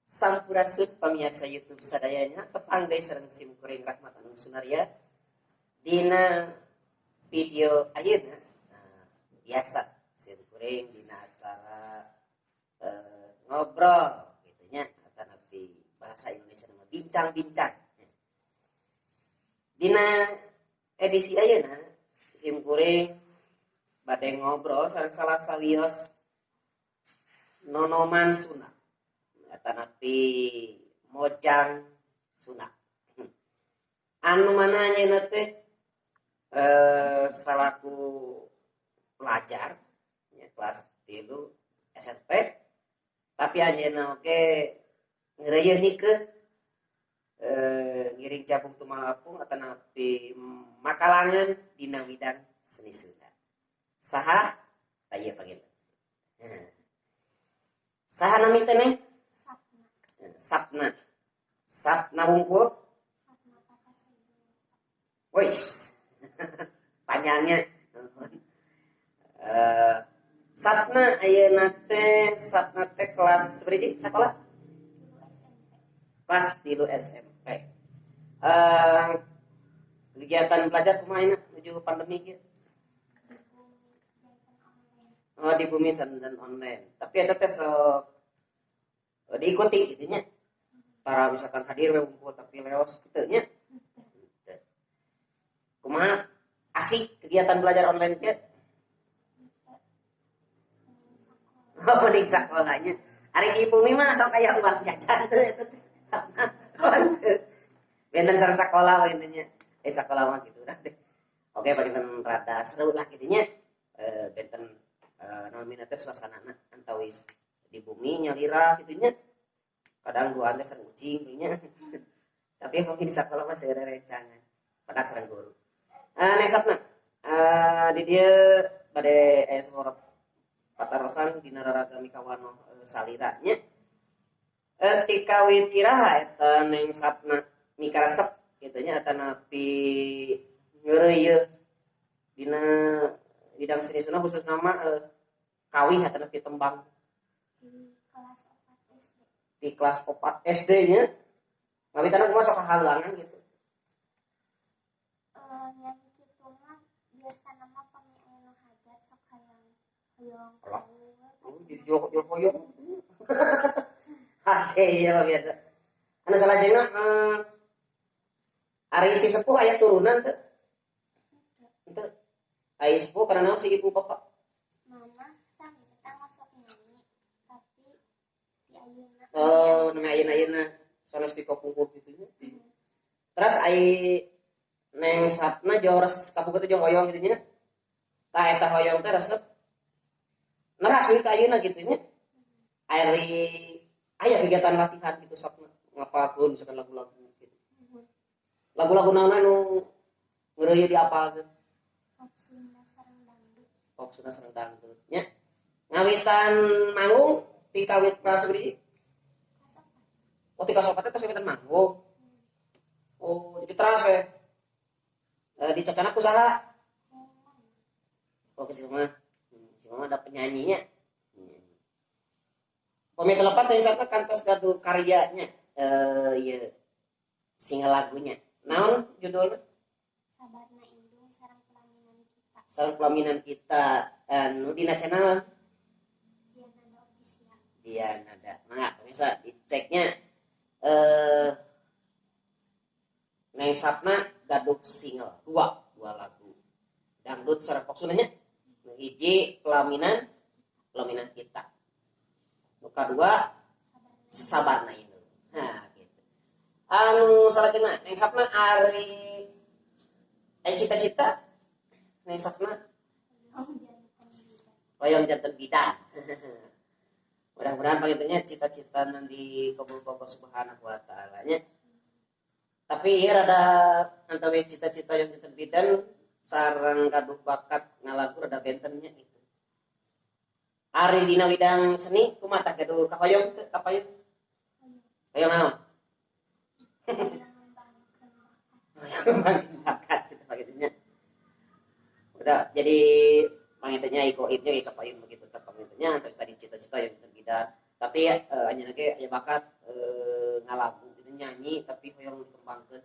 Sampurasun pamirsa YouTube sadayanya tepang deui sareng sim kuring rahmat anu sunaria dina video ayeuna biasa sim kuring dina acara ngobrol gitu nya atau bahasa Indonesia nama bincang-bincang. Dina edisi ayeuna sim kuring bade ngobrol sareng salah sawios nonoman Sunda tanapi mojang Sunda. Anu mana nyeuna teh salaku pelajar ya, kelas 3 SMP tapi anjeunna oge ngeureyeunikeun ngiring cabung tumalapung atanapi makalangan dina widang seni Sunda. Saha aya panggil. Saha nami teh Neng? Sapna wungkul. Wis. Panjangnya. Sapna ayeuna teh kelas berapa sekolah? Kelas 3 SMP. Kegiatan belajar kumaha menuju pandemi kieu? Oh, di bumi dan online. Tapi ada tes diikuti gitu nya. Para misalkan hadir ngumpul tapi leos gitu nya. Kumaha asik kegiatan belajar online teh? Oh, di sakolanya. Ari di bumi mah sok aya uang jajan teh eta teh. Benten sareng sakola we intinya. Sakola mah gitu. Oke, bagaimana rada seru lah gitu nya. Benten namina teh suasanana antawis di bumi nyalira gitu nya. Kadang gua anda sareng ucing nya. Tapi mungkin di sakola mah seure rencangan. Pada sareng guru. Next up di dia bade aya saurap patarosan dina raragami kawano saliranya. Ti kawit iraha eta Neng Sapna mikaresep kitu nya atanapi ngeureuyeuh dina bidang seni Sunda khusus nama kawih atanapi tembang di kelas 4 SD nya ngawitana kumaha sok halangan gitu. Nyanyi kitu mah biasa nama pami aya nu hajat sok hayang Jadi joyo-joyo. Hate ya biasa. Anu salajengna ari ti sepuh aya turunan teu? Henteu. Aya sepuh karena naon si ibu bapak? mama sami kita masuk nyanyi tapi di ayeuna Nama ayeuna sanes di kapungkur kitu nya. Terus ai Neng Sapna jores kapungkur teh jeung hoyong kitu nya. Tah eta hoyong teh resep neras we ka ayeuna kitu nya. Ari aya kegiatan latihan gitu Sapna ngapalkeun misalkan lagu-lagu gitu. Lagu-lagu naon anu ngeureuyeuh diapalkeun? pop Sunda sareng dangdut. Pop Sunda sareng dangdut nya. Ngawitan manggung ti kawit kelas berapa? Oh, ti kelas 4 teh ngawitan manggung. Oh, jadi teras we. Dicacana ku saha? Oh, ke si Mama. Si Mama ada penyanyinya. Komite lepat dari siapa kantos gaduh karyanya iya single lagunya. Naon judulnya? Sabarna indung sareng pelaminan kita. Sareng pelaminan kita anu dina channel Diana official. Diana. Mangga pemirsa diceknya Neng Sapna gaduh single dua lagu. Dangdut sareng pop Sunda nya. Nu hiji pelaminan kita. Nu kadua sabarna indung. Nah, gitu. Anu salajengna Neng Sapna ari cita-cita Neng Sapna hoyong janten bidan. Mudah-mudahan pangitunya cita-cita nanti kabul-kabul subhanahu wa ta'ala nya. Tapi ieu rada antawi cita-cita yang janten bidan sareng gaduh bakat ngalagu rada bentennya gitu. Ari dina widang seni kumaha tah gaduh kahoyong teu kapayun? Hoyong naon? Hoyong bakat gitu pangitunya. Udah jadi pangitunya ikoibnya kapayun begitu teh pangitunya tadi cita-cita yang janten bidan. Tapi hanya lagi aya bakat ngalagu itu nyanyi tapi hoyong dikembangkeun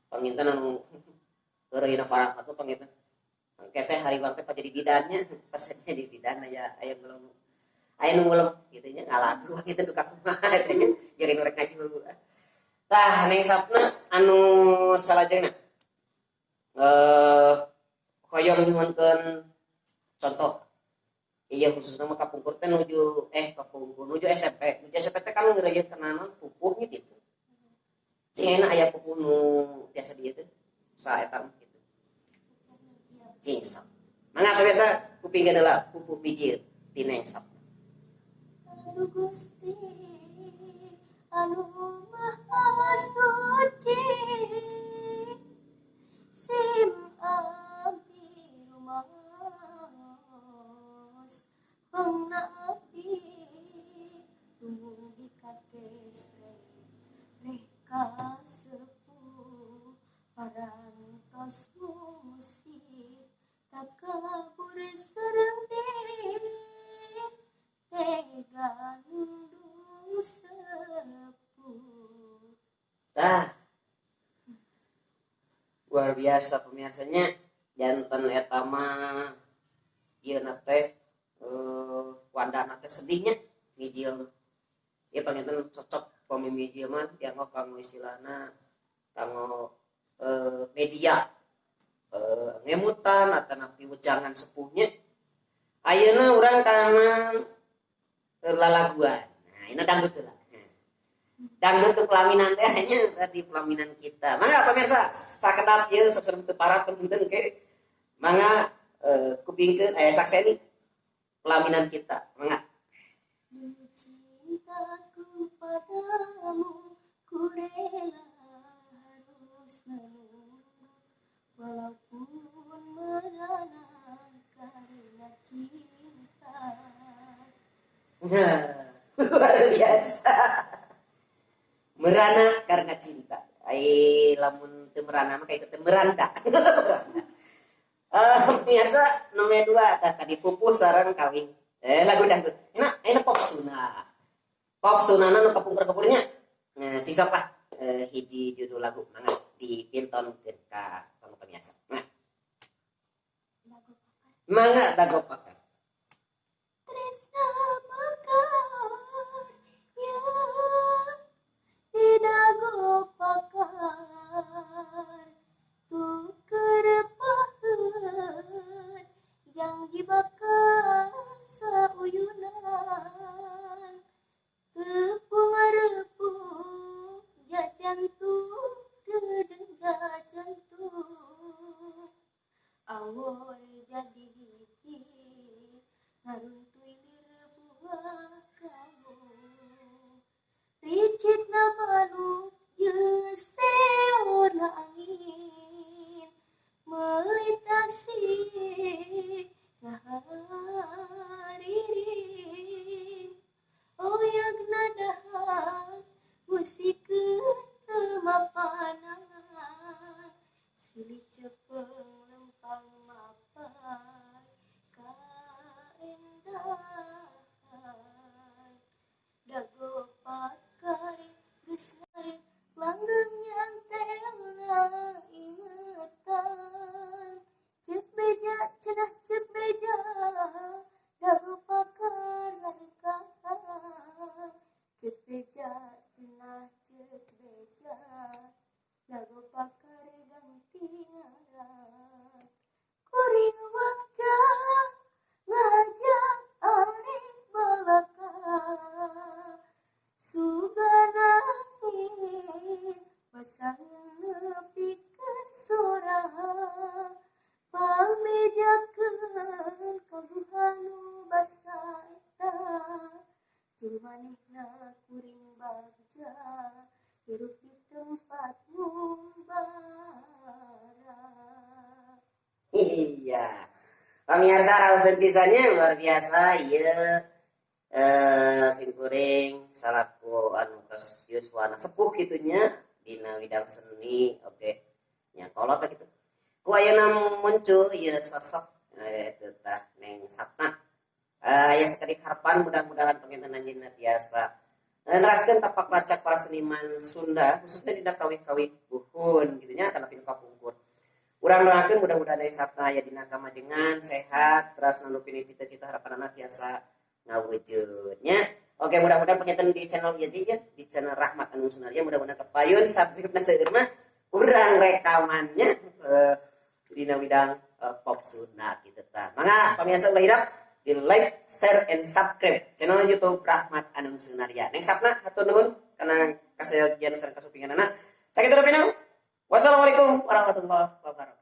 panginten anu eureuna parapat tuh panginten kete hari bangke pas jadi bidannya pas jadi bidan aya belum aya nu ngulem kitu nya ngalagu kitu duka kumaha tanya jadi nu rek ngaji dulu tah neng sapna anu salajengna hoyong nyuhunkeun contoh iya khususnya mah kapungkur teh nuju SMP teh kan ngeureuyeuh kenana pupuhnya gitu cina aya pupuh nu tiasa dieu teh saeta mah kitu cing sok mangga biasa kupingkeun heula pupuh bijir ti neng sok Aduh Gusti anu maha suci sim abdi rumaos pangna abdi tumugi ka kesre reka sepuh parantos musik takabur sareng tegandung sepuh. tah luar biasa pemirsanya janten eta mah ieu na teh wandana teh sedihnya mijil ieu panginten cocok pemimijil mah tianggo kanggo istilahna kanggo media ngemutan atau napi wejangan sepuhnya ayeuna urang kana lalaguan nah ini dangdut heula dangdut ke pelaminan teh hanya di pelaminan kita mangga pemirsa sakedap ieu sok sareng teu parat penting ke mangga kupingkeun sakseni pelaminan kita mangga Demi cintaku padamu ku rela harus menunggu walaupun merana karena cinta. luar biasa merana karena cinta lamun teu merana mah kayak teu meranda biasa nomor 2 tadi pupuh sareng kawin lagu dangdut enak pop sunana nu kapungkur-kapungkurnya nah cing sok lah hiji judul lagu mangga dipintonkeun ka pemirsa nah mangga dago pakar Tresna mekar ya di dago pakar tuker paheut janji bakal sauyunan tepung repung jajantung deujeng jajantung awor jadi hiji ngaruntuy lir buah kamu ricit namanu geus seorna angin melintasi ngahariring oyagna dahar musikeun teu mapanan silih cepeng lempang mapai kaendahan dago pakar geus ngarep langgeng nyantelna ingetan cek beja cenah cek beja dago pakar ngarekahan cek beja cenah cek beja dago pakar ganti ngaran kuring wakca ngajak arek balaka sugana angin pesan nepikeun soraha pamejakeun kabuhan nu basa eta jeung manehna kuring bagja hirup di tempat mumbara. iya pemirsa raoseun pisannya luar biasa ieu simkuring salaku anu tos yuswana sepuh kitunya dina widang seni oke nya kolot gitu ku ayeuna muncul ieu sosok eta tah Neng Sapna aya sakedik harapan mudah-mudahan panginten anjeunna tiasa neraskeun tapak lacak para seniman Sunda khususnya dina kawih-kawih buhun gitu nya kana pinu kapungkur. Urang doakeun mudah-mudahan aya sapna aya dina kamajengan sehat terus nanupin cita-cita harapanna tiasa ngawujud nya. Oke, mudah-mudahan penginten di channel ieu ya, di channel Rahmat Anung Sunaria mudah-mudahan kepayun sabibna seueur mah urang rekamannya dina bidang pop Sunda gitu tah. Mangga pamirsa ulah hirap di like, share, and subscribe channel YouTube Rahmat Anung Sunaria. Neng sapna hatur nuhun kana kasayagian sareng kasupinganana. Sakitu pinaul. Wassalamualaikum warahmatullahi wabarakatuh.